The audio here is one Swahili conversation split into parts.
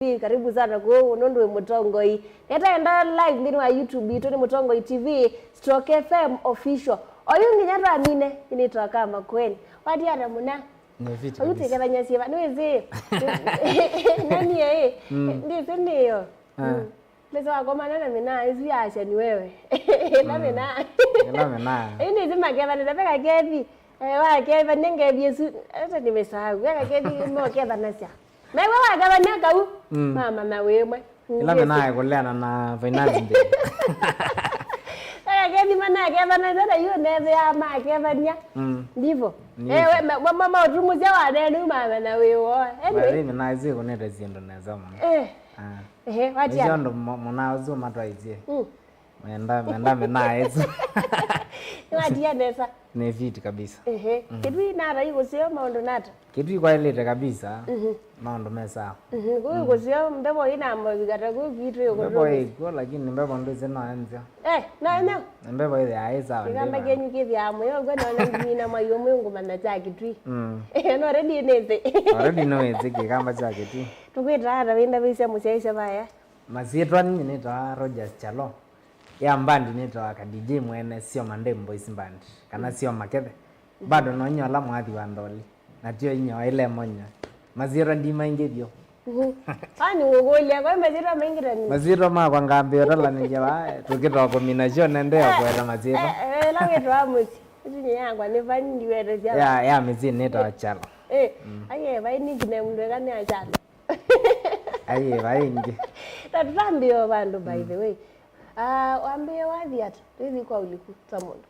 Karibu sana kwa Nondo Mutongoi. Netaenda live ndini wa YouTube itu ni Mutongoi TV Stroke FM official. Oyungi nyara mine initoka kama kweni. Wadi ara muna. Nevita. Oyute kaba nyasiba niweze. Nani yeye? Ndiyo ndiyo. Lezo akoma nana mina izi asha ni wewe. Na mina. Na mina. Ini zima keba nitapeka kebi. Wa keba nenge biesu. Ata nimesahau. Weka kebi mo keba nasya. Na wewe kaba nyaka u. Mama na wewe. Ila mina kuleana na finance ndio. Kebi mana keba na dada yu neve ama keba nya. Ndivyo. Mama utumuzia wa nenu mama na wewe. Anyway, mina izi kuneta ziendo na zama. Wati ya. Ndio mona uzo matwa izie. Menda mina izo. Wati ya nesa. Nevita kabisa. Kitu inara yuko sio maondo nata. Kitu kwa ile kabisa. Maondo mesa. Kuko sio mbebo ina mbigata ku kitu yuko. Mbebo iko lakini mbebo ndo zena anza. Na. Mbebo ile aiza. Kama genyu kithi amo yo gwana na ngina mayo mungu manata kitu. No ready neze. Already no ezeki kamba cha kitu. Tukwitara wenda bise museisha baya. Masietwa nini nita Rogers Chalo. Ya mbandi nita ka DJ mwene sio Mandem Boys Band. Kana sio Makethe. Bado no nyola mwathi wa ndoli. Na tio inyo ile monya. Mazira ndima ingevyo. Ani ugolia kwa mazira mengira ni. Mazira ma kwa ngambe rola ningewa. Tukitoa combination ndeo kwa mazira. La wetu amuti. Ni yangu ni vani ndiwe jala. Ya mizi nita Chalo. Aye vaini kine mndu kane achalo. Aye vaini. Tatambio bandu by the way. Waambie wathi ata. Hizi kwa uliku tamondo.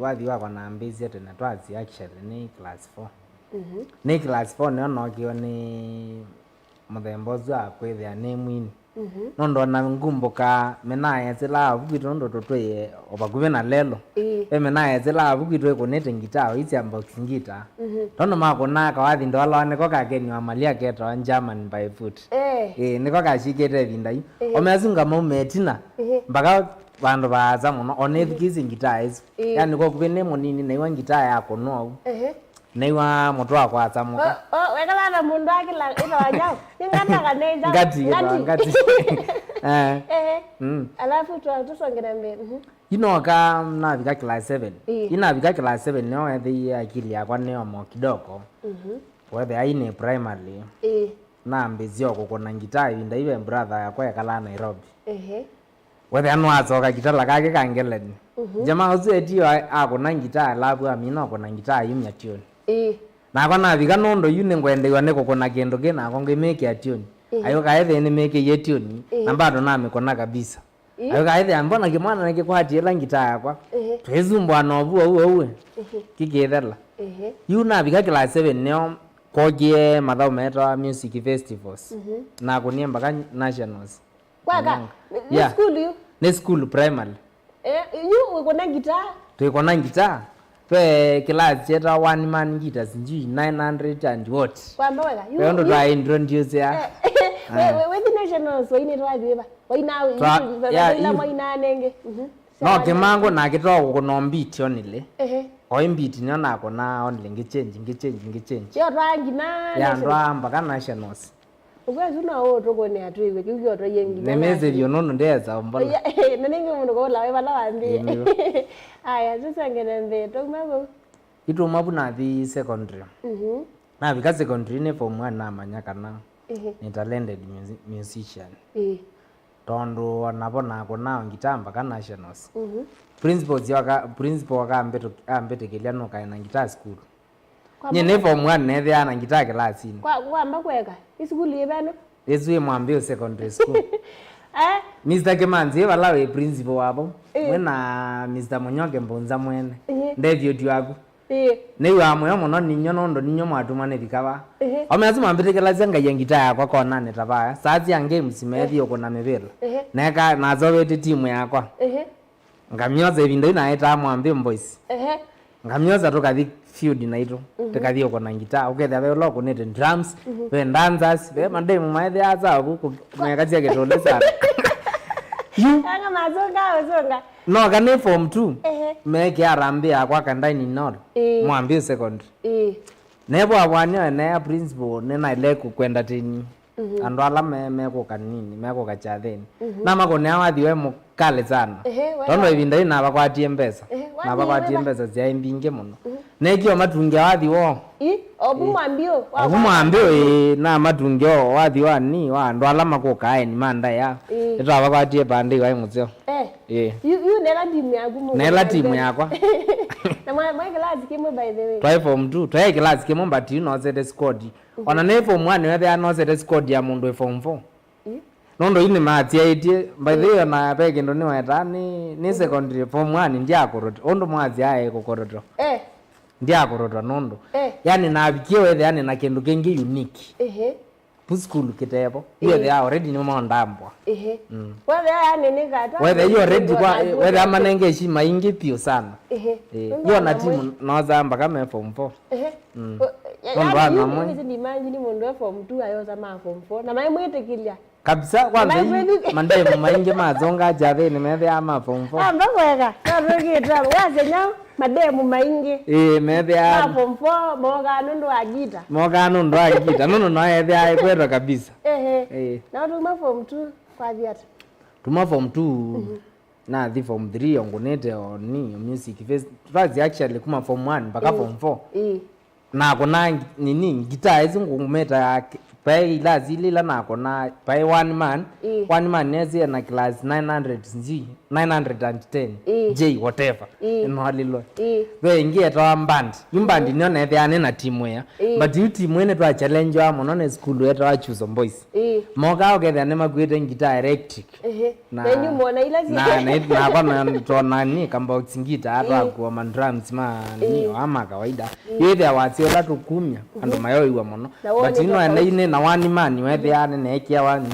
Wathi wako na ambizi tena twazi actually ni class 4. Ni class 4 no kio ni muthembozo akwithia ni mwini. Nondo na ngumbuka menaye zila bugito ndo totwe obakuve na lelo. Menaye zila bugito kunete ngita izi unboxing ngita. Tono makona ka wathi ndo alone ko kageni wa malia keto German by foot. Niko kashikete vindai. Omezunga mo metina. Mpaka bandu baza muno onethikizi ngita hizo. Yani ko kubene monini na iwa ngita yako no. Naiwa moto wako atsamuka. Wekala na mundu akila ila wanyao. Ngata kaneza. Ngati. Alafu tusongera mbele. Inoka navika class 7. Inavika class 7 neo ethi akili yakwa neo mo kidogo. Wethe aine primary. Na mbezio kukona ngita ibinda ibe brother yakwa yakala Nairobi. Wethe anu azoka gitala kake kangeleni. Jamaa uzu etio akona ngita labu amina akona ngita yumya tioni. Na kona vika nondo yune ngwende wane kukona kendo kena konge meke ationi. Ayo kaethe ni meke yetioni. Na bado na amekona kabisa. Ayo kaethe ambona kimwana nake kwa atiela ngita yakwa. Twezumbwa nobu uwe. Kigethela. Yuna vika class 7 neo kogie madhao metwa music festivals. Na kuniemba ka nationals. Kwaka, ni school yu? Ni school primary. Yu ukona gitaa? Tuikona gitaa. Twe class cheta one man guitar sinjui 900 and what. Kwamba weka? Kwa ndo twa introduce ya. Wethi nationals waine twadhiba. Waina waina nenge. No kimango na kitoa kuno beat onile. Oi beat nyo na kona onile ngechange. Yo rangi na. Ya ndo amba nationals. Ukwazi na oto kone atwiwe kikyo to yengi. Nemeze byo nono ndeza mbona. Nanenge mundu ko lawe bala wambi. Aya tusangene mbe tokmabo. Itu mabu na the secondary. Na because secondary ne form 1 na manyaka na. Ni talented musician. Tondo wanabona kona ngitamba ka nationals. Principal waka ambete kiliano kaina ngita school. Nye ne form 1 ne thia na ngita class ni. Kwa mbakweka. School yebano? Ezwe mwambio secondary school. Mr. Kemanzi walawe principal wabo. Mwena Mr. Munyoke mbonza mwene. Ndevyo tiwagu. Neyo amwe muno ninyo nondo ninyo mwatumane bikaba. Omeazu mambitekela zenga yengita yakwa kona netabaya. Sazi yange msimethi okona mebela. Neka nazowete timu yakwa. Ngamyoza ebindo inaeta mwambie boys. Ngamyoza tokathi field naito. Tokathi okona ngita. Uketha be loko nete drums, be dancers, be mandemu maethe aza ku mwakazi yake tole sana. Anga mazonga. No kane form 2. Meke arambia kwa kandaini nol. Mwambie secondary. Nebo abwanyo ne principal ne na ile kwenda tini andu ala meko kanini meko kachatheni na makone awathi we mukale sana tondo ivinda ina bakwatie mbesa na bakwatie mbesa cia mbinge muno nekio matungia wathi wo obumwambio na matungia wathi wani wa andu ala makokae ni manda ya etwa bakwatie pande wa mutseo you nela timu yakwa na my class kimwe by the way try form 2 try class kimwe but you know set squad ona ne form 1 we there no set squad ya mundu form 4 nondo ine matia itie by the way na peke ndo ni weta ni secondary form 1 ndia korota ondo mwazi aye kokoroto ndia korota nondo yani na abikie we yani na kindu kengi unique school kitepo hiyo they already ni mondambwa whether yani ni gata whether you already kwa whether amanenge heshima ingi pio sana hiyo na timu nozamba kama form 4 yani mimi ni imagine mundu form 2 ayoza ma form 4 na mai mwitekilia kabisa kwanza mandai maingi mazonga jave ni methe ama form 4 mbakwega tarugita wazenya mademu maingi methe ya form 4 moga nundu agita nono no ethe ai kwero kabisa na tuma form 2 kwa viatu tuma form 2 na the form 3 ongonete oni music first actually kuma form 1 mpaka form 4 na kona nini gitaa hizo ngumeta pai lazilila nako na pai one man nezi na class 910 J whatever no halilo we ingie to band yumbandi no na ethane na timu ya but you timu ene to challenge wa mono na school yetu wa choose boys moga ogethe ne magwete ngita electric na nyu mona ila na kwa na to nani kamba ngita hata kwa man drums ma ni ama kawaida yethe awatio la tukumya andu mayo iwa mono but ino ene na one man wethe yani na ekia wani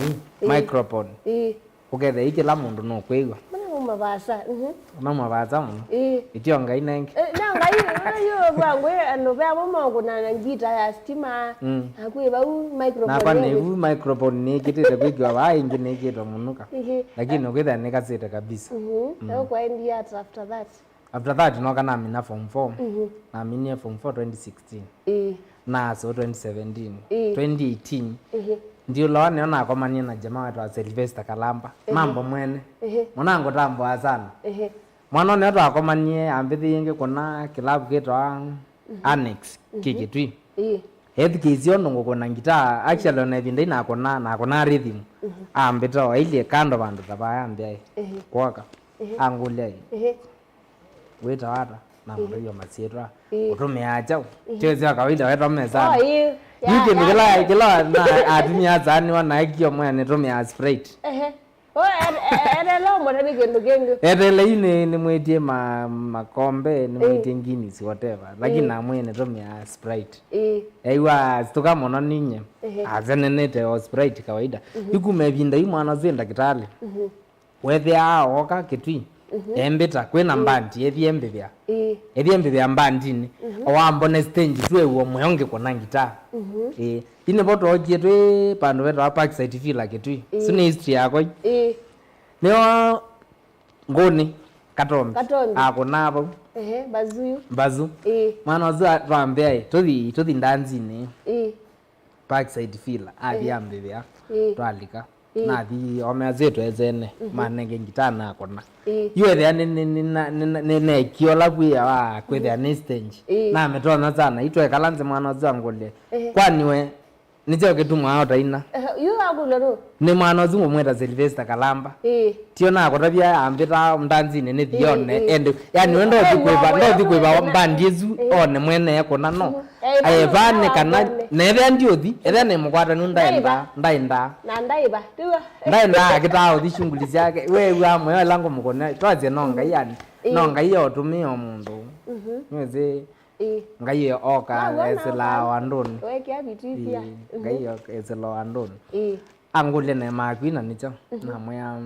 microphone ugethe ikila mundu no kwigwa mabasa mabasa muno itio ngai nenge na ngai yo bwangwe no bya momo na ngita ya stima akwiba u microphone na pane u microphone ni kitete kwigwa wa ingi ni kito munuka lakini ugethe ni kasete kabisa na kwa India after that no kana mina form 4 na mini form 4 2016 na so 2017 2018 ndio lawane ona akomania na jamaa wetu wa Sylvester Kalamba mambo mwene mwanangu tambo sana mwana ne to akomanie ambithi yenge kuna club kitwa Annex kikitwi head kizio ndo ngokona ngita actually na vinda ina kona rhythm ambito ile kando bandu tabaya ambia kwaka angule weta wata na mrio masira utumeacha cheze kawaida wetu meza yike nikila na adunia zani wana ikio mwana tumia sprite lo mwana bigendo gengo ile ni mwetie makombe ni mwetie Guinness whatever lakini na mwene tumia sprite aiwa stoka mono ninye azenenete o sprite kawaida ikumevinda imwana zenda kitale wethe aoka kitwi embeta kwena mbandi ethiembe bya mbandini owambone stage twe uo mwonge kona ngita ine boto okie twe pandu wetu Parkside feel kitwi sune history yako leo ngoni katombe akona abo bazu mwana za twambia tothi ndanzini Parkside feel abiambe bya twalika na thi omeazetu ezene manenge ngitana akona yuethe ne kiola kuya wa kwethe ne stage na metona sana itwe kalanze mwana zangole kwani we nicho kitumwa ota ina yu agulero ni mwana zungu mweta Sylvester Kalamba tio na kotabia ambita mdanzine ne thione ende yani wendo thikweba mbandiezu one mwene yakona no ayevane kana neve ndiothi ethe ne mukwata nunda ndainda na ndaiba tiwa ndainda kitao thi shunguli zake wewe amwe lango mukone twaze nonga yani nonga iyo tumio mundu nweze ngai oka esela wandoni weke abitithia ngai esela wandoni angule ne makwina nicho na mwa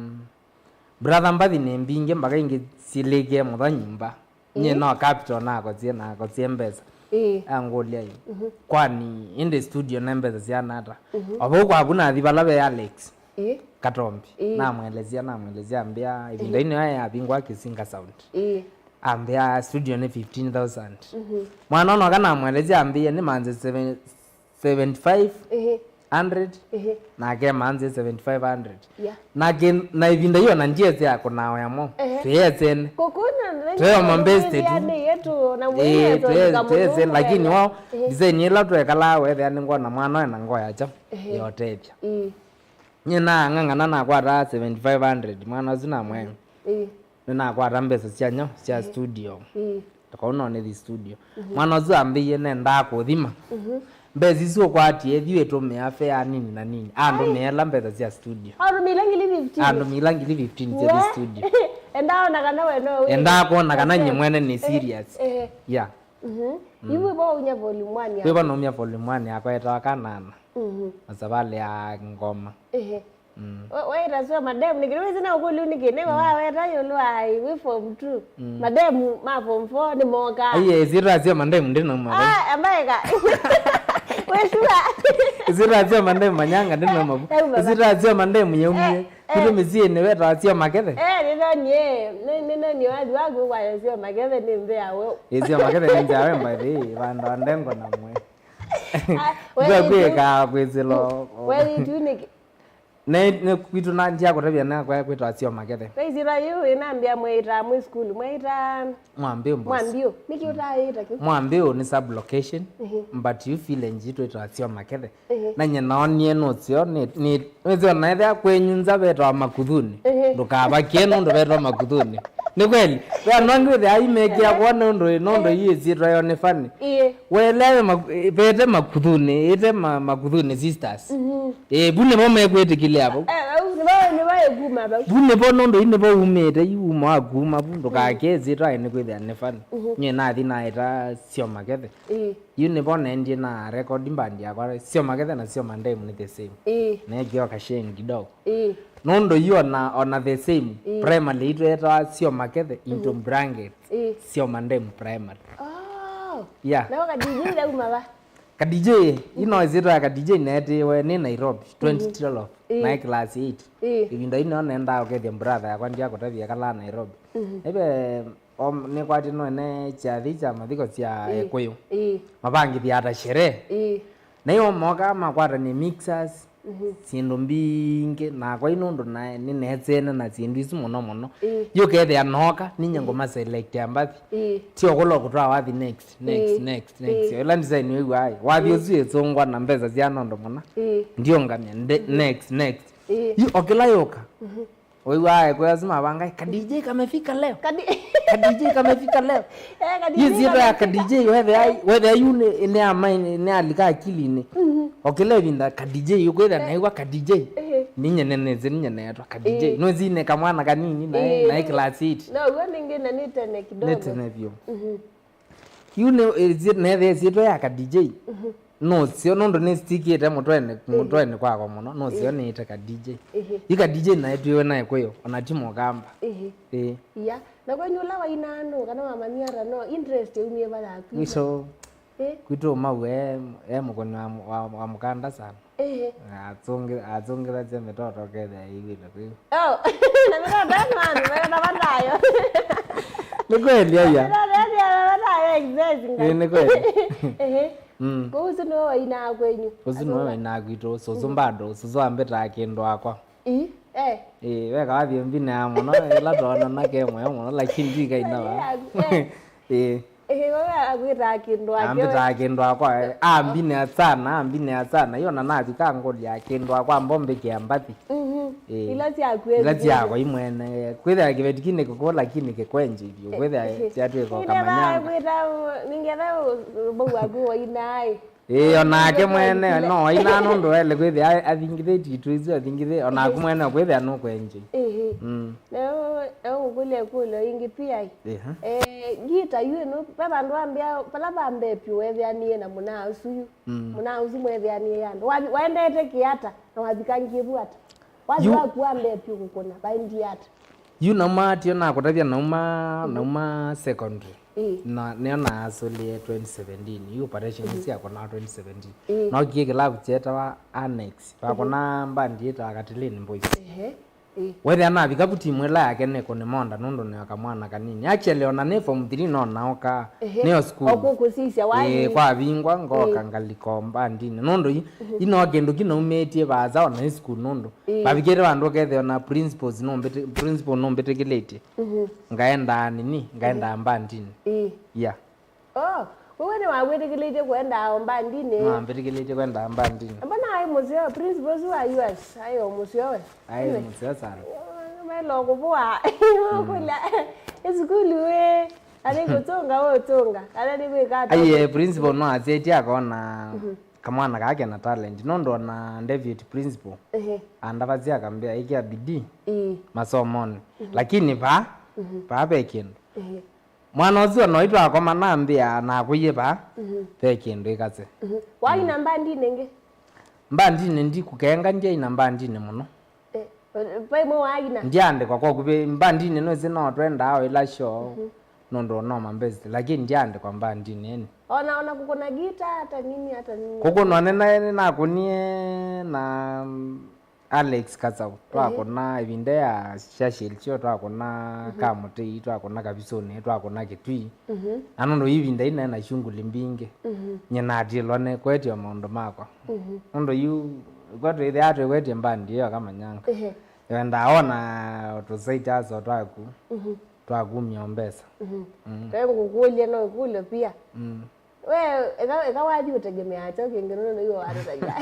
brother mbathi ne mbinge mpaka ingi silege mutha nyumba nye no capital nako tsiembeza angule kwani inde studio nembeza zianata abo kwa kuna thibalabe Alex Katombi namwelezea ambia ivinda ino ya bingwa kisinga sound ambia studio ni 15,000 mwana ono kana mwelezea ambia ni manze 75 100 nake manze 7500 yeah na ivinda hiyo na njia cia kunao yamo tuyesene kokuna tuyo mambeste tu yetu na mwenyewe lakini wao design ila twekala wethe ani ngona mwana na ngoya cha yotethia nyina ngangana na kwata 7500 mwana zina mwe nina kwata mbesa cia nyo cia studio tukaona ni the studio mwana zu ambiye nenda kuthima mbezi sio kwati ethiwe tumia fair nini na nini ando mela mbeza cia studio ando milangili 15 ando milangili 15 cia studio enda kana weno enda kuona kana nyimwene ni serious yeah iwe bo unya volume 1 ya iwe no unya volume 1 yako eta kanana asabale ya ngoma wewe rasio madam nikiriwe na ukuli unikene wewe tayo lwai we form 2 madam ma form 4 ni moka aye zira madam ndino mama ambaye ka weshua zira madam manyanga ndino mama zira madam nyumye kile mizie ne weta atia makethe nino ni wadi wangu kwa sio makethe ni mbea wewe sio makethe ni mbea wewe mbathi bando ndengo na mwe wewe ka kwezelo wewe tuniki ne kwitu na ndia kutabia na kwa kwitu asio makethe weizira yu inambia mwita mu school mwita mwambio niki utaita ki mwambio ni sub location but you feel njito ito asio makethe na nyina onie no sio ni wezo na ida kwenyunza betwa makuthuni ndukaba kienu ndo betwa makuthuni ni kweli we nwangi the ai make ya kuona ndo yezi rayo ne fani welewe bete makuthuni ite makuthuni sisters bune mama ekwetikile hapo ni bae guma ba bune bono ndo ine bo umete yuma aguma ndo kakezi rayo ne kwethe ne fani nye na thi na ita sio makethe yune bona ndie na record band ya kwa sio makethe na sio mandem ni the same na gyo kashen kidogo nondo hiyo na ona the same primary ito eta sio makethe into bracket sio mandem primary yeah na waka DJ la umaba ka DJ ino zito ka DJ neti we ni Nairobi 2012 na class 8 ibinda ino nenda okethia brother yakwa ndia kutathia kala Nairobi ebe ni kwati no ne chathi cha mathiko cia Ekuyu mabangi thiata sherehe na hiyo moka makwata ni mixers sindu mbingi na kwa inundu na ni netsene na sindu isu muno yo kethe anoka ninye ngoma select ambathi tio kulo kutwa wathi next ela design wewe ai wathi uzie tsongwa na mbeza cia nondo mona ndio ngamya next yu okilayoka wewe ai kwa lazima bangai ka DJ kamefika leo ka DJ kamefika leo hizi ya ka DJ wewe yu ne amine ne alika akili ne okilevinda ka DJ yukwetha na iwa ka DJ ninye neneze ninye netwa ka DJ no zine kamwana kanini na class 8 no wewe ngine nitene kidogo nitene vyo you ne zito ya ka DJ no sio nondo ni sticky ete mutwene kwako muno no sio ni ite ka DJ ika DJ na etwe na ekweyo ona timo gamba ya na kwenyula wa inano kana mamaniara no interest umie bala kwiso kwito mawe mukoni wa mukanda sana atsongira tse metoto kethe hivi na na metoto bandayo ni kweli ya ni kweli kuhusu no wa ina kwenyu kuhusu no wa ina kwito sozo mbado sozo ambeta kindu akwa weka wathi mbina muno ila tona na kemwe muno lakini ndika inawa wewe agwita kindu akwa ambita kindu akwa ambine sana iyo na nathi kangoli ya kindu akwa mbombe kiambathi ila cia kwa imwene kwitha kivetikine kuko lakini kikwenje hivyo kwitha tiatwe kwa kamanyanga ningetha bogu agwo inai onake mwene no ina nondo ele kwitha athingithe tu athingithe onake mwene kwitha no kwenje no kule ingi pia gita yuno baba ndo ambia pala bambe pyo wethianie na muna usuyu muna usu mwethianie yandu waendete kiata na wathikangie bwata wazi wakuambe pyo kukona baindi ata you mati na kutathia nauma secondary na neona asoli 2017 you operation cia kona 2017 no kie club cheta wa annex pa kona bandi eta Katilini boys wethe ana vikapu timu ila yake neko ni monda nundu ni akamwana kanini actually ona ne form 3 no naoka neo school okukusisya wani kwa vingwa ngoka ngalikomba ndine nundu ino agendo kino umetie baza ona school nundu babikere bandu kethe ona principles no mbete principal no mbete kilete ngaenda nini ngaenda mbandini yeah wewe ni wagwetekelete kwenda mbandini mbetekelete kwenda mbandini mbona ai museo principles wa US ayo museo ayo museo sana melo kubwa kula school we ale kutonga wewe tonga ale ni weka aye principal no azeti akona kamwana kake na talent nondo na David principal andavazia akambia iki abidi masomoni lakini pa bekendo mwana ucio no itwa akoma nambia na kuyiba bekendo ikaze wai namba ndine nge mbandine ndi kukenga ndi ina mbandine muno pai mo waina ndiande kwa kube mbandine no zino twenda awo ila show nondo no mambezi lakini ndiande kwa mbandine eni ona kukona gita hata nini kuko none na kunie na Alex Kazau twakona ibinde ya shashilcho twakona kamuti twakona kabisone twakona kitwi anondo ibinde ina na shunguli mbinge nyena atilone kwetyo mondo makwa ondo yu kwato ile ato kwetyo mbandi yo kama nyanga yenda ona to saita so twakumya ombesa kukulia no kule pia wewe ekawaji utegemea acho kingeno no yo arita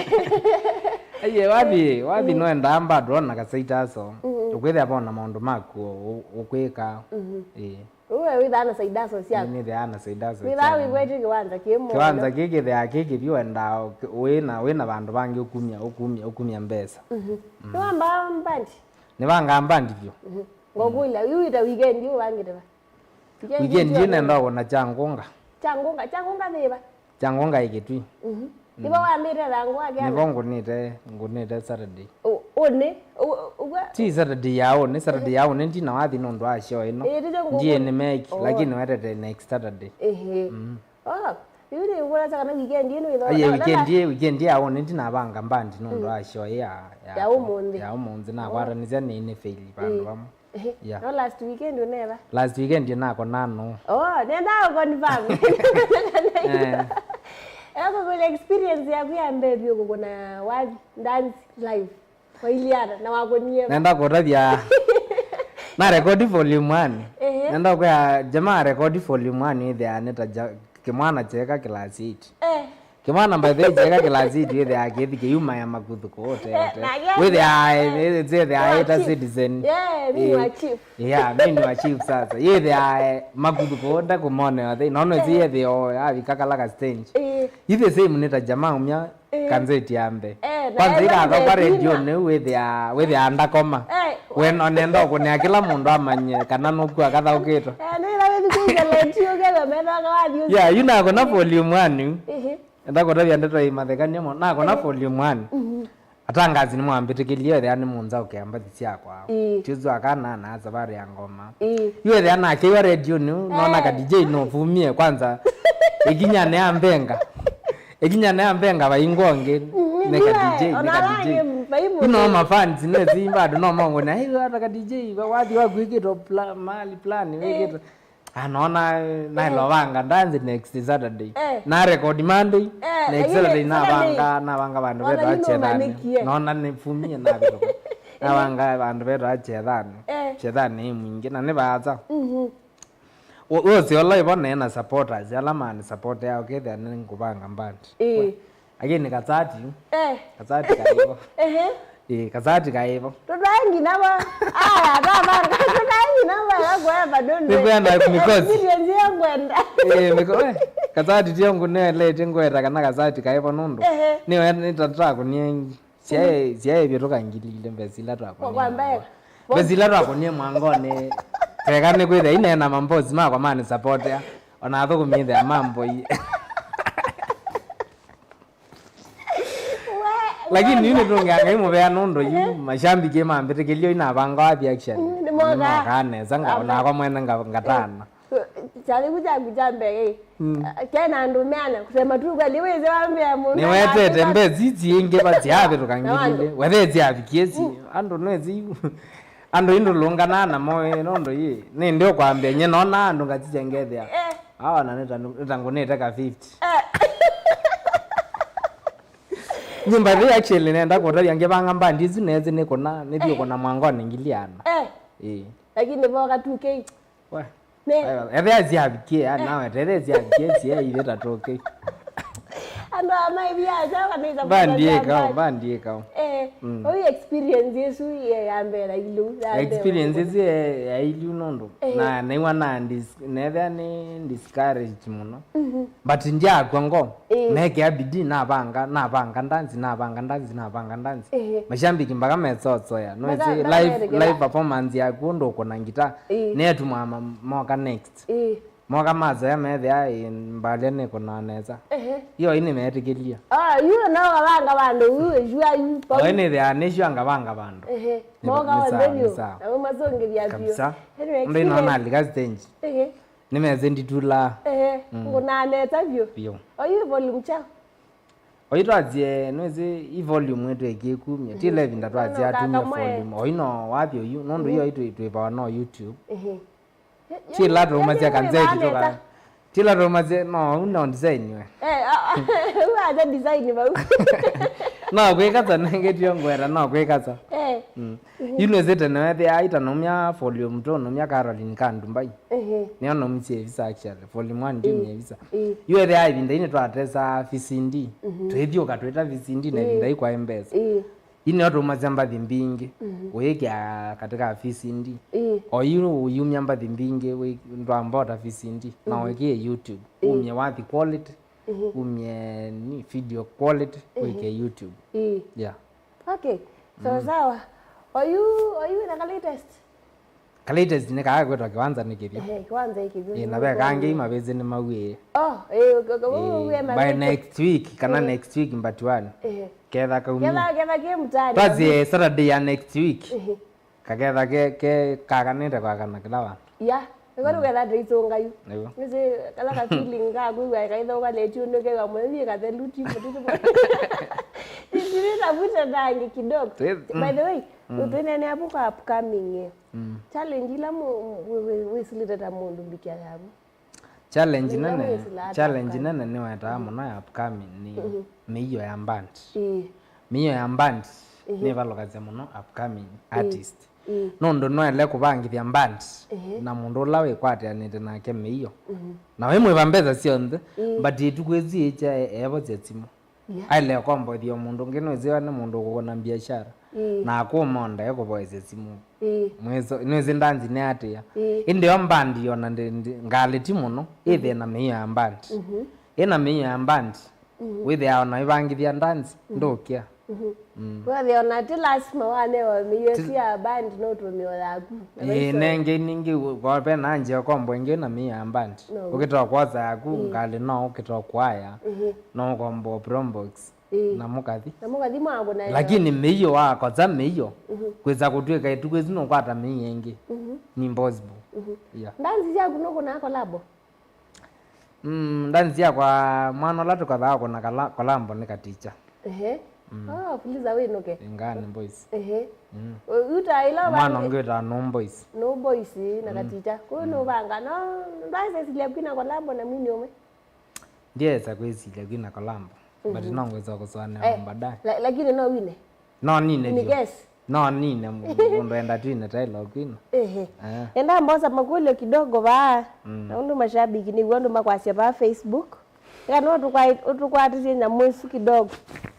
aye wapi no ndamba drona kasaita so ukwethe apona maundu mako ukwika wewe withana saidaso cia ni thana saidaso withawi kwetu kiwanza kiki thea kiki biwenda wina bandu bangi ukumya mbesa niwamba mbandi nibanga mbandi byo ngokula yuita weekend yo wangiteba weekend yene ndo na changunga thiba changunga ikitwi nibo wamire rangu ake nibongo ngunite Saturday one ti Saturday yao ne ndina wathi no ndo acio ino ndiye ni make lakini wetete next Saturday yuri ngora kana weekend ino itho aye weekend yao ne ndina banga mbandi no ndo acio ya umunzi na kwaranizia ni fail bandu bamo yeah no last weekend nako nano nenda confirm eko kule experience ya kuyambebyo kukona wapi dance live kwa iliana na wakonie nenda koradia na record volume 1 nenda kwa jamaa record volume 1 ile aneta kimwana cheka class 8 kimwana by the cheka class 8 ile akithike yuma ya makuthu kote with the aita citizen mimi wa chief mimi wa chief sasa ile makuthu kote kumone wathe nono zie the abikakala stage ile same neta jamaa umya kanzeti ambe kwanza ika kwa radio ne with andakoma when onendo kunya kila mundu amanye kana noku akatha ukito yeah you know na volume 1 ndako tabia ndeto imathekania mo nako na volume 1 atangazi ni mwambitikilie yani munza ukiamba thisiakwa tizo akana na safari ya ngoma yule yana akiwa radio ni naona ka DJ no vumie kwanza ikinyane ambenga baingonge neka DJ ino mafans ne zimba do no mongo na hiyo hata ka DJ wathi wagwikito mali plan wikito anaona na lovanga dance next Saturday na record Monday next Saturday na banga bandu beto achedani naona nifumie na bito na banga bandu beto achedani mwingi na nebaza wosi wallahi bonna na supporters alama ni support yao kethe ni ngubanga mbandi again kazati kaivo kazati kaivo tudangi naba baba tudangi naba kwa badondo nipenda kumikosi experience yangu enda kazati tiongo ne lete ngweta kana kazati kaivo nundo niwe nitatra kunyengi siaye bitoka ngilile mbezila twako kwamba mbezila twako nie mwangone tekane kwithe inena mambozi makwa mani support ya ona athukumithe mambo lakini yune tungianga imuvea nundo yu mashambiki mambitikilio inabanga wapi action nimokaneza ngaona kwa mwene ngatana chali kujambege kena ndumeana kusema tu kweli weze wambia mundu niwetete mbezi inge baziabe tukangilile wethe ziabikiesi ando nwezi ando indo lungana na moyo nondo yi ni ndio kwambia nye nona ando ngachijengethia hawa na neta ka 50 nyumba ri actually nenda kwa tari yange banga mbandi zineze ne kona ndio kona mwangone ngiliana lakini boka 2k wa ere aziabikie na ere aziabikie sie ile tatoke ando amaibia jawa kanisa bandie kao oyi experience yesu yambera ilu experiences ya ilu nondo na naiwa na nether ni discouraged muno but ndia kwango neke abidi na banga ndanzi mashambiki mpaka metsotso ya no live performance ya kundo kona ngita netu mama moka next moka mazo ya methe ya mbale ne kona neza yo ini metekelia you know abanga bandu jua you pa ene the anesho anga banga bandu moka wandenyo na mazonge bya bio ndo ina nali ka stage nimeze nditula kuna neta bio oyu volume cha oitwazie nweze I volume yetu ekikumye ti 11 ndatwazie atumye volume oino wabyo you nondo yo itwe no YouTube ti ladro mazia kanze kitoka ti ladro mazia no uno design we uaje design ba no kwekatsa nenge ngwera no kwekatsa yunezete nawethe aita nomya volume 2 nomya Caroline Kandumbai ne ono msevisa actually volume 1 ndio msevisa you the I vinda ine twatesa VCD twethio katweta VCD na vinda ikwa embeza ine watu mazamba dhimbingi wekya katika VCD oyu myamba dhimbingi we ndo ambota VCD na weke YouTube umye wathi quality umye ni video quality weke YouTube yeah okay so sawa oyu na latest ne kaya kwetwa kiwanza nikivyo kiwanza ikivyo na be kange mabeze ni mawie by next week kana next week mbatuani ketha kaumia ketha ke mtani bazi Saturday ya next week kaketha ke kakanende kwa kana kila wa ngoro ketha ndisonga yu nise kala ka feeling ka kuwa kaitho ka letu ndoke ka mwe ka the luti mutitu Ndirita vuta dangi kidogo. By the way, utene hapo kwa upcoming. Challenge ila wesileta mundu mbikia hapo. Challenge nene ni weta mona ya upcoming ni miyo ya band. Miyo ya band ni balokaze muno upcoming artist. Nondo no ele kubangithia band na mundu lawe kwate anite nake miyo. Na wemwe bambeza sionde but itukwezi echa ebo zetimo. Aile kombo dio mundu ngino ziwa ne mundu kukona biashara na akumonda yako boyeze simu mwezo inweze ndanzi ne atia inde yombandi yona ngali timuno ithe na miyo ya mbandi ina miyo ya mbandi withe aona ibangithia ndanzi ndokia wethe ona ti lasma wane wa miyo sia band no to miyo yaku nenge ningi kwa pena anje kombo nge na miyo ya mbandi ukitoa kwaza yaku ngali no ukitoa kwaya no kombo prombox na mukathi mwangu na lakini miyo wako za miyo kweza kutweka itukwezi no kwata miyo yengi ni impossible yeah ndanzi yaku no kuna collabo ndanzi ya kwa mwana latu kadhaa kuna kolambo nikaticha fuliza wino ke ngani boys uta ila mwana ngeta no boys nakaticha kuno banga no ndaise sile kwina kolambo na mimi ome ndiye za kwezi ile kwina kolambo but nongweza kuswana baadaye lakini no wine no nine ni guess no nine mundu enda twine tailo kwina enda mbosa makule kidogo ba na undu mashabiki ni wandu makwasia ba Facebook kana utukwatisi na mwesu kidogo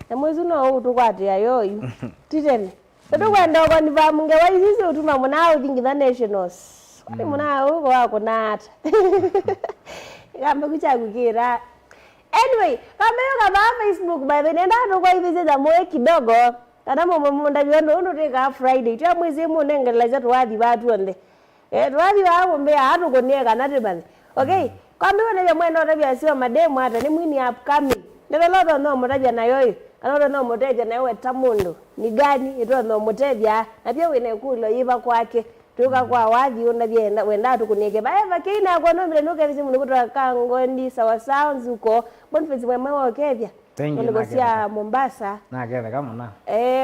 na mwesu no utukwati ayoyu titeni utukwenda kwa ni ba munge waisisi utuma munao thingitha nationals kwani munao uko wako nata kamba kuchagukira anyway kama yoga ba Facebook by the nenda tukwa hivi za moyo kidogo kana mumunda byondo unoteka Friday tya mwezi munengeleza twathi batu onde twathi bawo mbea hatu konieka natibali okay kwambi wone mwendo tabia sio mademu hata ni mwini upcoming ndelo lodo no mutabia na yoyo kana no muteja na wewe tamundu ni gani ito no muteja na pia wene kulo yiba kwake tuka kwa wathi unabia wenda tukunieke baeva kina kwa no mle nuke visimu nikutoka kangondi sawa sounds uko bonfezi mwema wakevya nilikosia Mombasa na keve kama na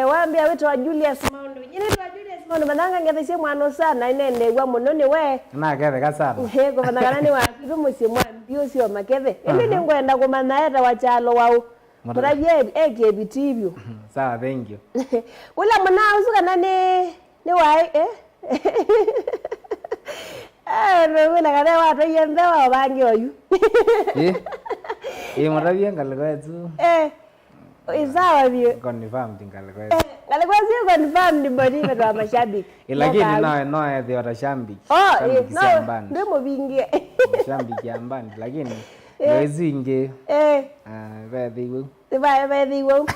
waambia wetu wa Julius Maundu nyine tu wa Julius Ngono mananga ngethe mwana sana inende gwa muno ni we. Na kethe ka sana. Ko mananga ni wa kitu musi mwambi ucio makethe. Indi ni ngwenda kumana eta wa chalo wao. Murabye ekebitibyo. Sawa, thank you. Ula mwana usuka nani ni wai wena kare watu yende wa bangi oyu. Murabye ngalekwetu. Isawa bie. Confirm tingalekwetu. Ngalekwetu confirm body wa mashabiki. Lakini no the watashabiki. No, ndimo bingie. Mashabiki ambani lakini wezinge vethiwo. Vethiwo.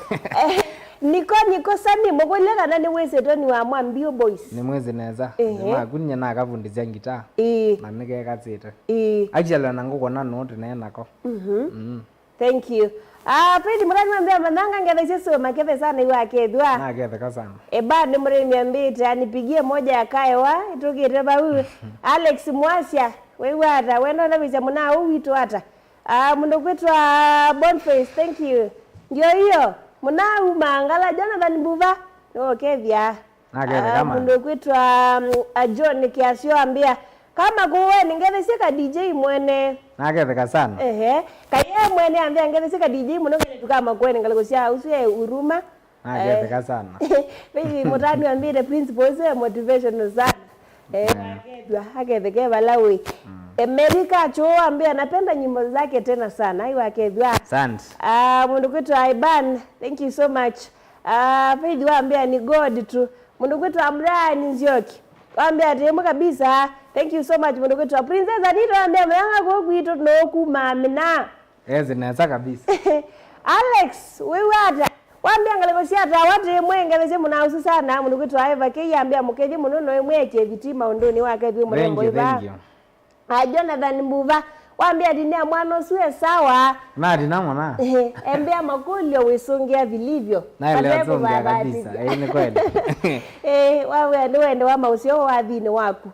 Niko sani mogolega nani wese toni wa mwambio boys. Ni mwezi neza. Ma kunya na kavundizia ngita. Na nige katsita. Actually nanguko na note na nako. Thank you. Pedi murani mwambia mananga ngethe sio makethe sana iwa kethwa. Na kethe ka sana. Bado murani mwambie anipigie moja ya kaewa itugire bau. Alex Mwasya wewe hata wendo na biza muna uwito hata. Mundo kwetwa Boniface, thank you. Ndio hiyo. Muna umangala Jonathan Buva. Kethia. Na kethe kama. Mundo kwetwa John Kiasio ambia kama kuwe ningethe sika DJ mwene. Na kethe ka sana. Kaya mwene ambia ngethe sika DJ muno tukama kwene ngalekosia usiye uruma. Na kethe ka sana. Pedi mutani ambia the principles motivational sana. Hakethe ke balawi. America cho ambia napenda nyimbo zake tena sana. Hiyo akethwa. Asante. Mundu kwetu Iban, thank you so much. Pedi waambia ni God tu. Mundu kwetu Brian Nzioki. Waambia temu kabisa. Thank you so much mundu kwetu Princess Adito ambia manga go kwito no kumamina. Neza kabisa. Alex, wewe hata waambia ngalekosia hata wate mwenge bese muna usu sana mundu kwetu Eva ke ambia mukeje muno no mweche vitima ondoni wake bi murengo iba. Thank you. Jonathan Mbuva waambia dinia mwana suwe sawa. Na dinamo na. Embea makulio wisongea vilivyo. Na ile songa kabisa. Ni kweli. Wawe ndio wa mausio wa dhini wako.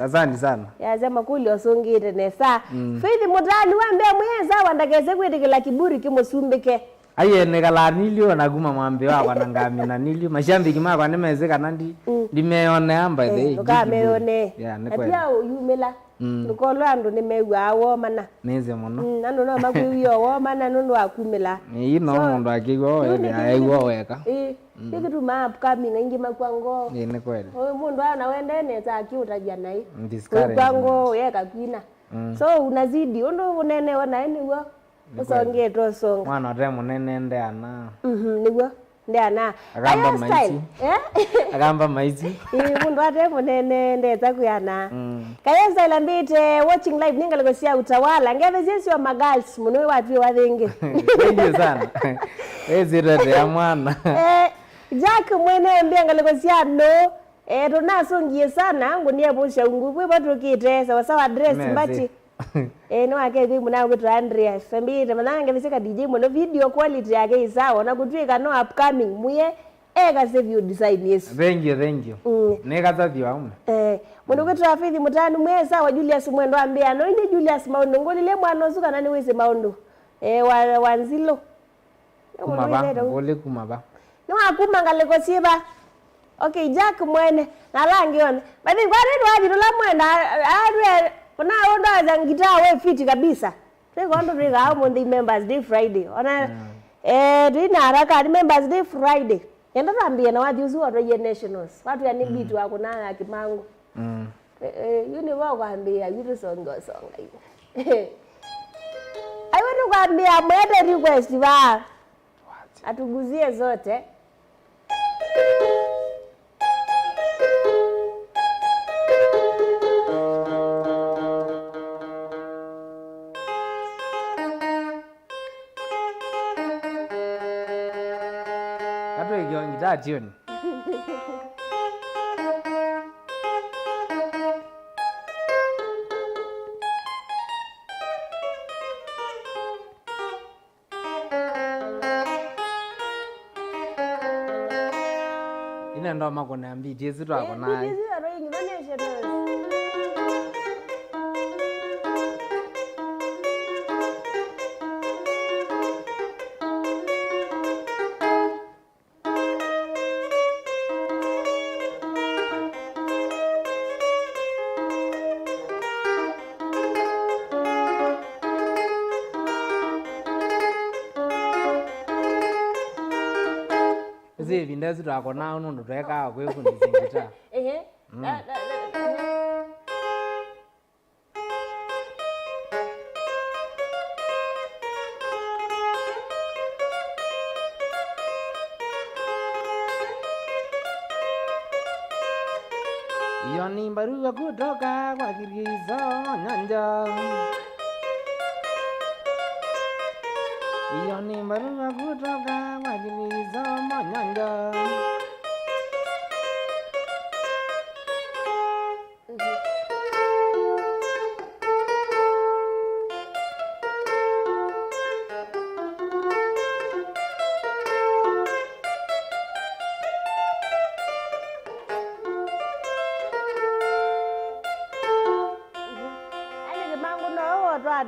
Asante sana. Ya makulio songire nesa. Fithi mutani waambia mweza wandageze kwetekela kiburi kimusumbike. Aye negala nilio naguma mwambe wako nangamina nilio mashambiki mako nimezeka nandi ndimeone amba the. Ukameone. Ni kweli. Pia yumela. Nukolo ando nimewa awo mana. Neze muno. Nando no makuyo wo mana nundu akumela. Ni no mundu akigo aiwo weka. Kitu map kami ngi makwango. Ni kweli. Mundu ana wende neza akiutajia nai. Discourage. Kwango yeka kwina. So unazidi ondo unene wana eniwo. Usonge to song. Mwana ote munene ndeana. Niwo. Ndeana. Agamba maisi. Agamba maisi. Mundu ate munene ndeza kuyana. Kaya style mbite watching live ningalikosia utawala. Ngeve sisi wa magals muno watu wathingi. Thank you sana. Ezirete ya mwana. Jack mwene mbia ngalikosia no. Tunasongie sana ngunie busha nguvu batukite sawa sawa address mbati. No akezi muna kwetu Andrea Sambite mananga visika DJ muno video quality yake isawa na kutwika no upcoming muye eka save design yes. Thank you. Neka tati wa ume. Muno kwetu Afithi mutanu mwesa wa Julius Mwendo ambia no inde Julius Maundo ngolile mwana osuka nani wese Maundo. Wanzilo. Kumaba. No akuma ngalekosiba. Okay, Jack mwene na langi one. But then kwa nini waji mwenda adwe kuna ondo azangita we fit kabisa. Teko ondo rega hao the members day Friday. Ona dina haraka ni members day Friday. Yenda tambia na waji usu watu ye nationals. Watu ya nibitu wako na akimangu. Yuni wao kwambia yuto songa. Aiwe kwambia mwete request ba. Atuguzie zote. Kato ikiwa ngitaa jioni. Ina ndo makone ambiti yesu twako naye. Yesu aroingi national. Tuguzie vindazi twakona uno ndotweka kwefundisa ngita. Iyo ni barua kutoka kwa Kirizo Nyanja. Iyo ni barua kutoka kwa Kirizo Nyanja.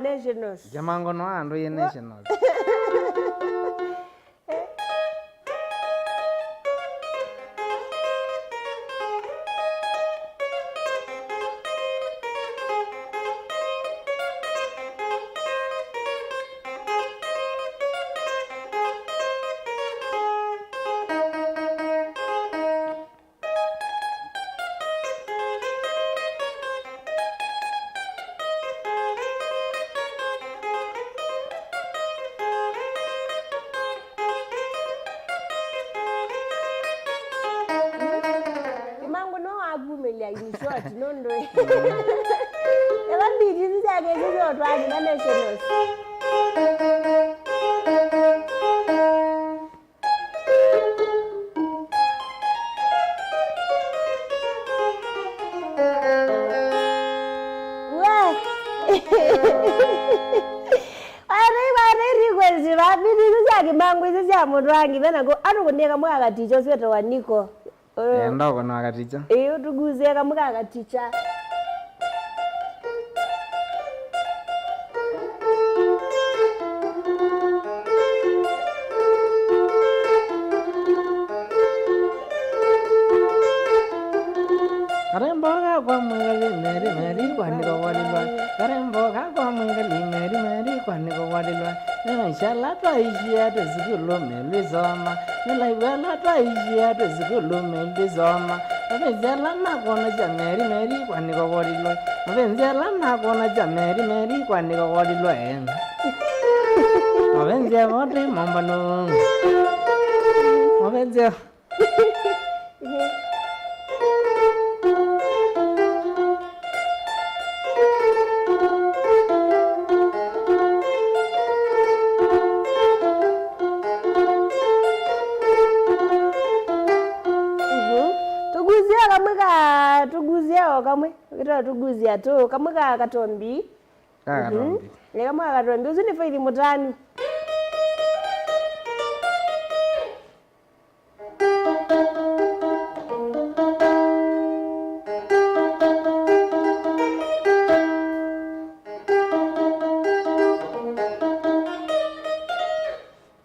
Nationals. Jamango no ando ye nationals. Short, no, no. Ever be this is again, this is what I'm nationals. Ndoko no akaticha. Tuguzie kamuka akaticha. Karemboga kwa mwili meri kwani walilwa. Karemboga kwa mwili meri kwani walilwa. Nishala taishia tezikulo melizoma. Nilaiwala taishia tezikulo melizoma. Mabenzela nakona meri kwani walilwa. Mabenzela nakona meri kwani walilwa. Mabenzela wote mambano. Mabenzela. Kamwe kita tuguzia tu kamwe katombi katombi kamwe katombi uzuni faili mutani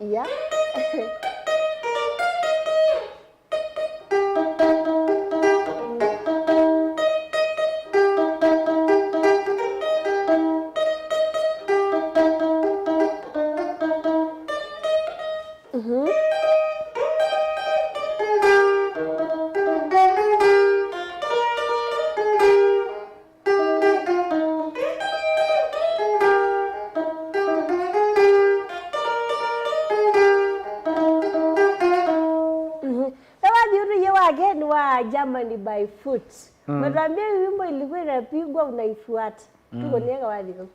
ya again wa Germany by foot. Matambia wimbo ilikuwa inapigwa unaifuata. Tuko niega wapi kama?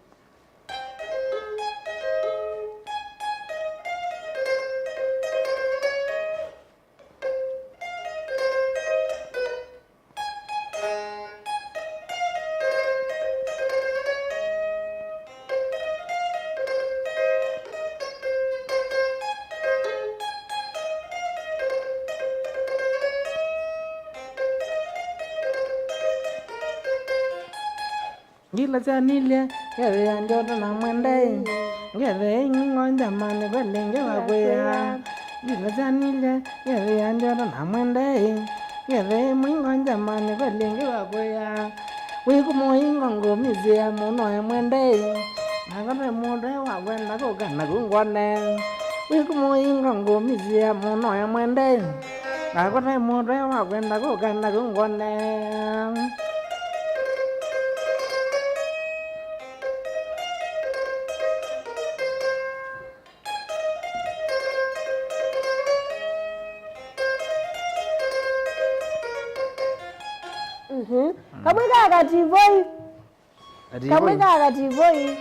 Gila chanile gede anjoto na mwende gede ngonja mane kwelenge wakwea gila chanile gede anjoto na mwende gede ngonja mane kwelenge wakwea wiku moingo ngomizia muno e mwende nagore mude wakwenda kugana kungwane wiku moingo ngomizia muno e mwende Akona moto wa kwenda kukana kungone. Kamweka kativoi. Kamweka kativoi.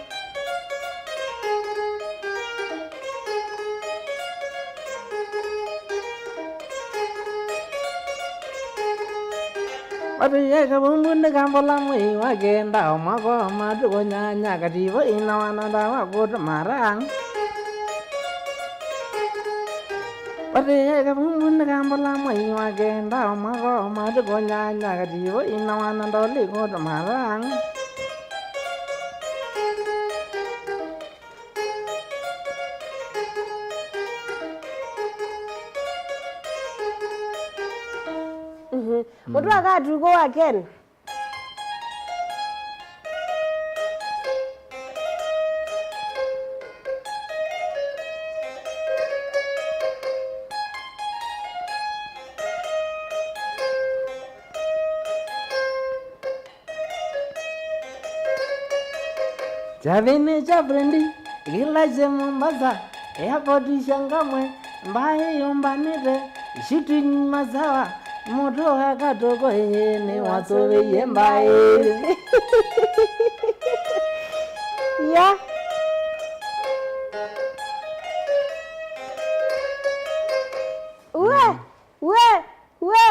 Watu yeka bumbunde kambola mwi wagenda omako matuko nyanya kativoi na wananda wakuta marang. Watu yeka bumbunde kambola mwi wagenda omako matuko nyanya kativoi na wananda wakuta marang. Watu wakatuko waken. Chavene chaprendi kila Mombasa airport Shangamwe mbaye yombanire shitu mazawa moto akatoko ene wasove yembaye. Ya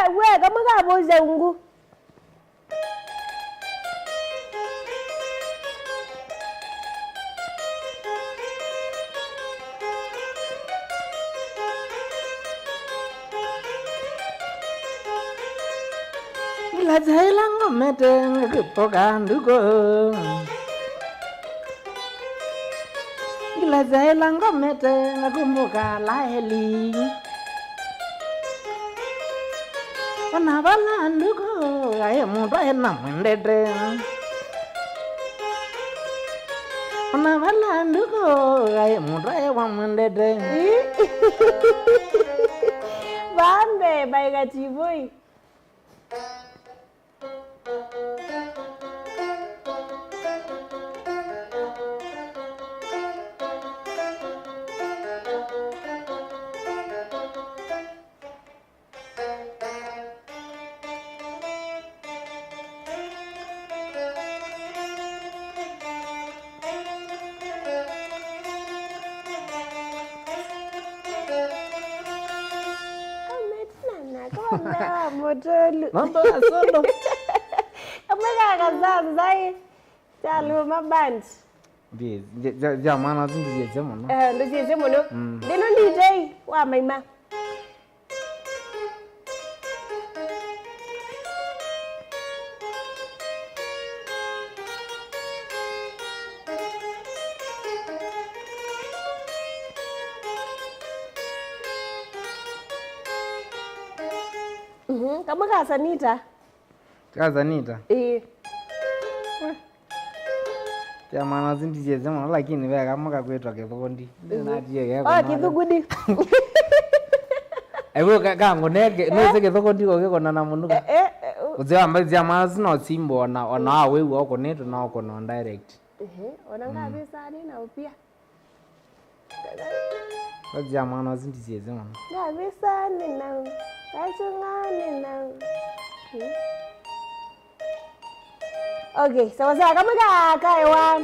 we kama kaboze ungu. La zailango mete ngakupoka nduko. La zailango mete ngakumbuka laeli. Wana bala nduko aye muda ena mwendete. Wana bala nduko aye muda ewa mwendete. Bambe baiga chivoi. Motolu. Mambo ya solo. Kamweka kazanzai. Chalu maband. Bi, jamana zingi zemo no. Ndo zemo no. Deno DJ wa maima. Kama Kazanita. Kazanita? Jamana zingi zemo lakini wewe kama kakwetwa kethokondi. Kithugudi. Ewe kango nege nose kethokondi ko kona na munuka. Uzea mbazi jamana sino simbo ona wewe wako neto na wako na direct. Ona ngapi sani na upia. Jamana zingi zemo. Ngapi sani na Kachungani na. Okay, sawa kama kakaewa.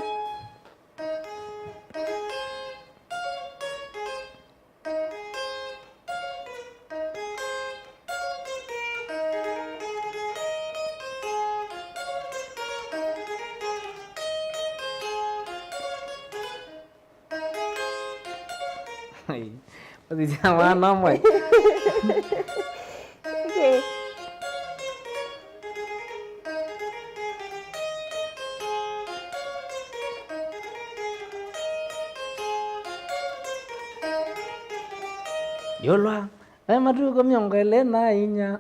Pati jamana mo. Okay. Yolwa matuko myongele na inya.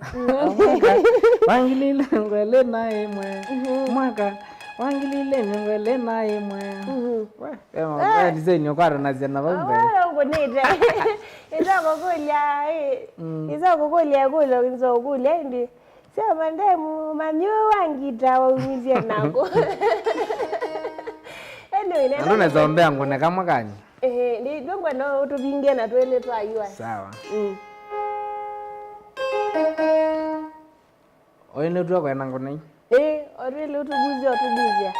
Wangilile ngwele na imwe. Mwaka wangilile ngwele na imwe we design yokwara na zena bambe ngonete izokukulya kulo ngizokulya ndi sema ndemu manyo wangita waumizie nako anyway ndo nazombea ngone kama kani ndi ndongwa no tubinge na twele twayua sawa oyene tuwa kwena ngone orele utubuzia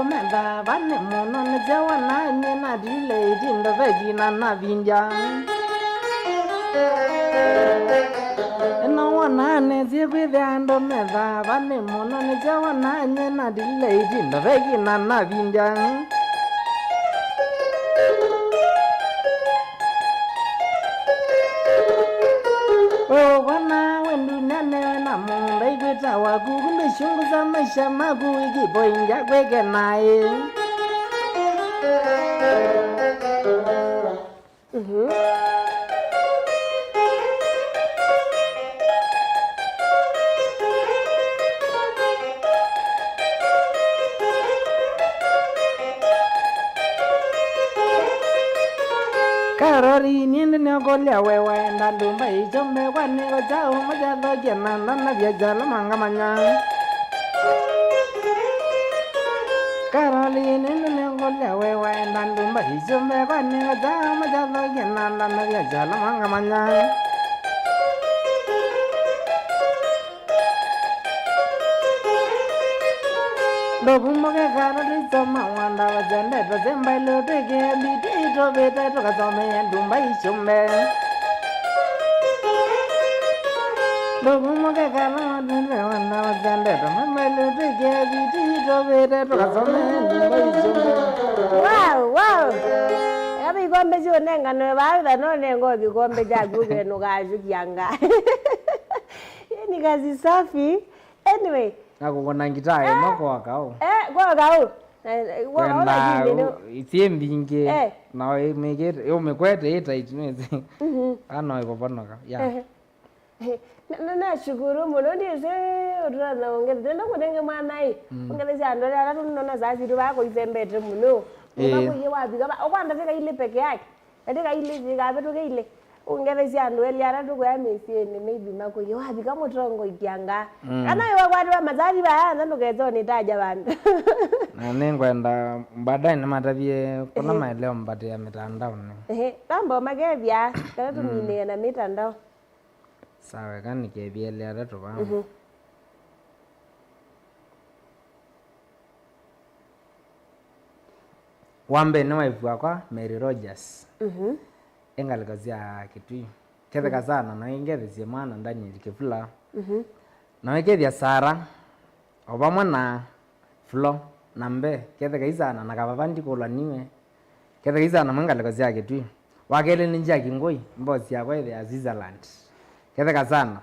menda bane mono ne jawana nyena dile dindo vegina na vinja no wana ne zigwe ando menda bane mono ne jawana nyena dile dindo vegina na vinja oh wana wendu nane na mumbai kweta wakukumbe shungu za maisha magu ikipoinja kweke nae karori niende nyokolya wewe ndandumba ichombe kwaniko chao mojalo jenanda na vyajalo mangamanya karori niende nyokolya wewe ndandumba ichombe kwaniko chao mojalo jenanda na vyajalo mangamanya Dogumoke karoli soma wanda wajende tazemba iloteke biti itobete tukasome ndumba ishumbe Dogumoke karoli wanda wajende tazemba iloteke biti itobete tukasome ndumba ishumbe Wow Yabi kombe chone ngano baada none ngo kikombe cha guge nukaje kyanga Ni kazi safi anyway nakukona ngitaye makwakao kwakao kwenda itie mbinge na imegete umekwete ita itineze ano ikoponoka ya nashukuru muno ndize utana ongeza ndo kudenge mwanai ongeza chando la tunona zazi bako izembete muno ubakuye wapi kaba okwanda teka ile peke yake ndeka ile zikabe toke ile ungere chando eliara tuko ya mesieni maybe makuye wapi kama tongo ikyanga kana iwa kwati wa mazali bayanza ndokezo nitaja bantu na nengwenda baadaye nimatavie kuna maeleo mbate ya mitandao tambo magevya kana tumine na mitandao sawa kani kebielea tatu ba wambe ni wife wakwa Mary Rogers engalikazia kitui ketheka sana na ingethisia mwana ndani likifula na ikethia Sara obamwe na Flo nambe ketheka isana na kababandi kolaniwe ketheka isana mangalikazia kitui wakele ninja kingoi mbosi yakwa ya Switzerland ketheka sana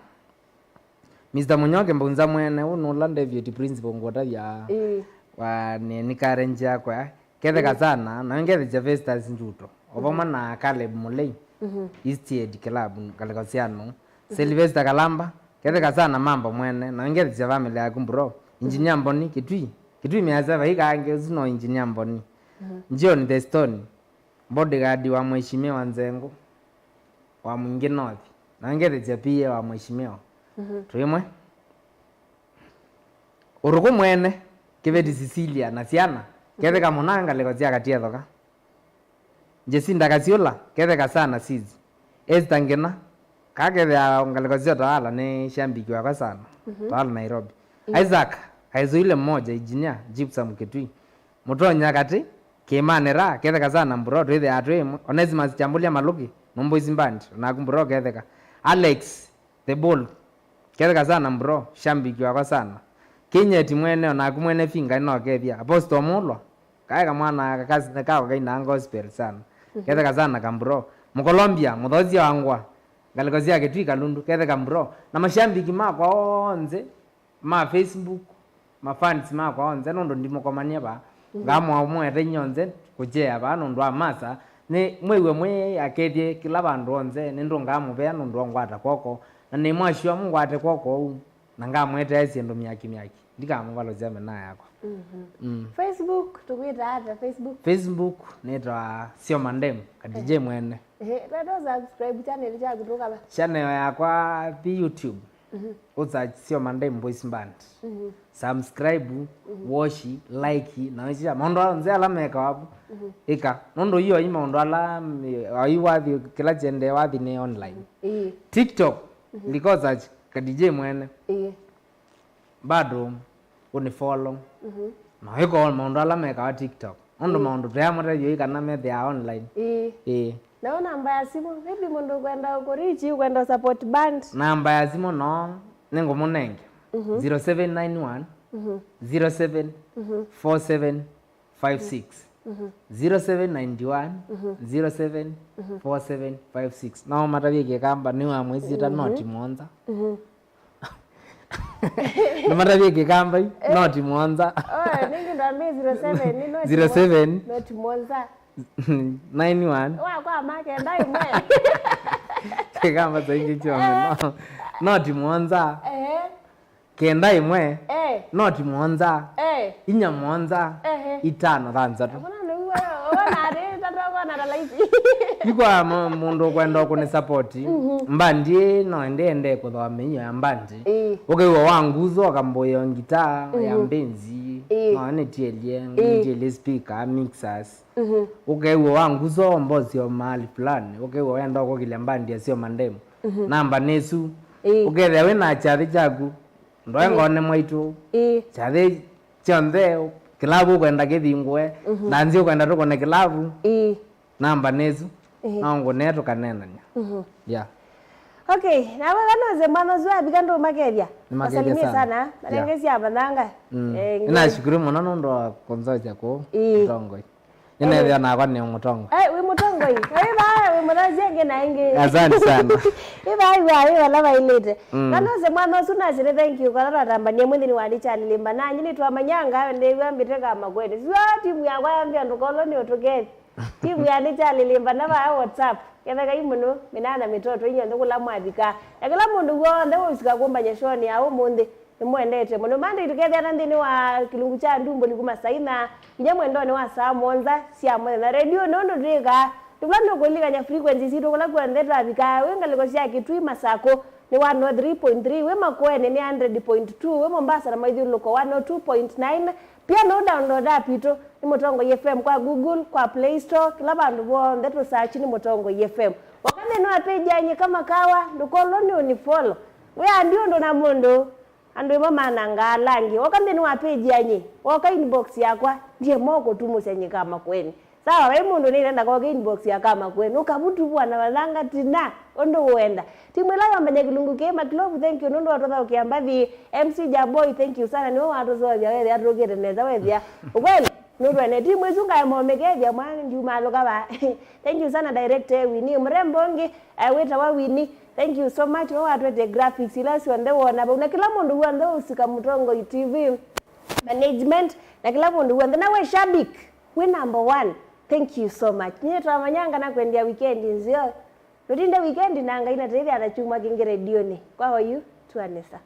Mr. Munyoke mbunza mwene unula David principal ngota ya wa ni karenja kwa ketheka sana na ingethia Festus Njuto obama na Caleb Mulei East End Club kalikasiano Sylvester Kalamba ketheka sana mambo mwene na ingethia family ya kumbro engineer Mboni kitui miazava ikange zino engineer Mboni John the Stone bodyguard wa mheshimiwa Nzengo wa Mwingi North na ingethia pia wa mheshimiwa tuimwe uruku mwene kiveti Cecilia na Siana ketheka munanga lekozia katia thoka Jesinda Kasiola ketheka sana sisi Esther Ngena kakethea ngalekozia tawala ni shambiki wa sana tawala Nairobi Isaac haizuile mmoja engineer Gypsum Kitui Mutonya kati Kimanera ketheka sana mburo twithe atwe Onesimus Chambulia Maluki Mombo Zimband na kumburo ketheka Alex the Bull ketheka sana mburo shambiki wa sana Kinyeti mwene na kumwene finga no kethia Apostle Mulwa kaeka mwana kazi kao kaina gospel sana ketheka sana kamburo mu Colombia muthozi wangwa Galikozi yake tu ikalundu kethe kambro na mashambiki makwa onze ma Facebook ma fans makwa onze nondo ndimo komania ba ngamwa umwe nyonze kujea ba nondo amasa ni mwewe mwe akethie kila bandu onze nindo ngamubea nondo ngwata koko na ni mwashwa mungwate koko na ngamwete asiendo myaki ndikamuvalo zame na yakwa. Facebook tukwita hata Facebook netwa sio mandem kadije mwene. Rado subscribe channel cha kutoka ba channel yakwa pi YouTube. Uza sio mandem voice band. Subscribe, watch, like na wizia mondo nze alama eka wapo. Ika nondo hiyo ima mondo ala aiwathi kila jende wathi ne online. TikTok ndikoza kadije mwene. Bado unifollow. Na hiko mondo ala meka wa TikTok. Ondo mondo tuyamata yo kana methe ya online. Na namba ya simu vipi mondo kwenda uko reach kwenda support band? Namba ya simu no nengo monenge. 0791 07 47 56 0791 07 47 56. Na matabiye kamba ni wa mwezi ta noti monza. Numara viki kamba noti mwanza. Ningi ndambi 07 ni noti 07 noti mwanza 91 kwa make ndai mwe kamba zaingi choma noti mwanza kenda imwe noti mwanza inya mwanza itano thanza tu Ikwa mundu kwenda kuni support mbandi no ende kuthomenya mbandi ukiwa wanguzo akamboyo ngita ya mbenzi no netielie speaker mixers ukiwa wanguzo mbozio mahali fulani ukiwa wenda uko kile mbandi sio mandemu namba nesu ukethe wina chathi chaku ndoengone mwaitu chathi chonde kilabu kwenda kithingwe na nzio kwenda tukone kilabu namba nezu naongo neto kanenanya Okay, na wewe zemano zwa bigando makeria wasalimie sana marengezi abananga nashukuru muno nondo konzoja ko mutongo nene na kwa ne mutongo we mutongo ba we murazienge na inge asante sana iba wala bailete kana zemano suna zire thank you kana tambanie mwini wali chali limba na nyini twa manyanga ndewe mbiteka magwede zwa timu yakwa yambia ndokolo ni otogezi timu ya ni chali limba na ba WhatsApp yaveka imuno minana mitoto inyendo kula mwadika yakala mundu wonde usika kumba nyeshoni au munde nimwendete muno mande tukethe nandini wa kilungu cha ndumbo likuma saina inyamwendone wa saa monza sia mwe na radio nondo ndika tubano kolika nya frequency sito kula kuendeta bika wenga liko sia kitui masako ni 103.3 we makwene ni 100.2 we Mombasa na maidhi loko 102.9 pia no download apito ni Mutongo FM kwa Google kwa Play Store kila bandu bo ndeto search ni Mutongo FM wakane no page anye kama kawa ndukolo ni unifollow we andio ndo na mundo ando mama nanga langi wakane no page anye waka inbox yakwa ndiye moko tumusenye kama kweni sawa we mundo ni nenda kwa inbox ya kama kweni ukabutu bwana walanga tina ondo uenda timwela yambanya kilungu kema club thank you nondo watoza ukiambathi MC Jaboy thank you sana niwo watozo ya wewe atogere neza wewe ukweli nondo ene timwe zunga ya momekeja mwana njuma lokaba thank you sana director Winnie mrembongi weta wa Winnie thank you so much no atwete graphics ilasi wande wona una kila mundu wande usika Mutongo TV management na kila mundu wande na we shabik we number 1 thank you so much nyetwa manyanga na kwendia weekend nzio Notinde weekend nanga ina tayari anachuma kingi radio ni. Kwa hoyu tuanesa.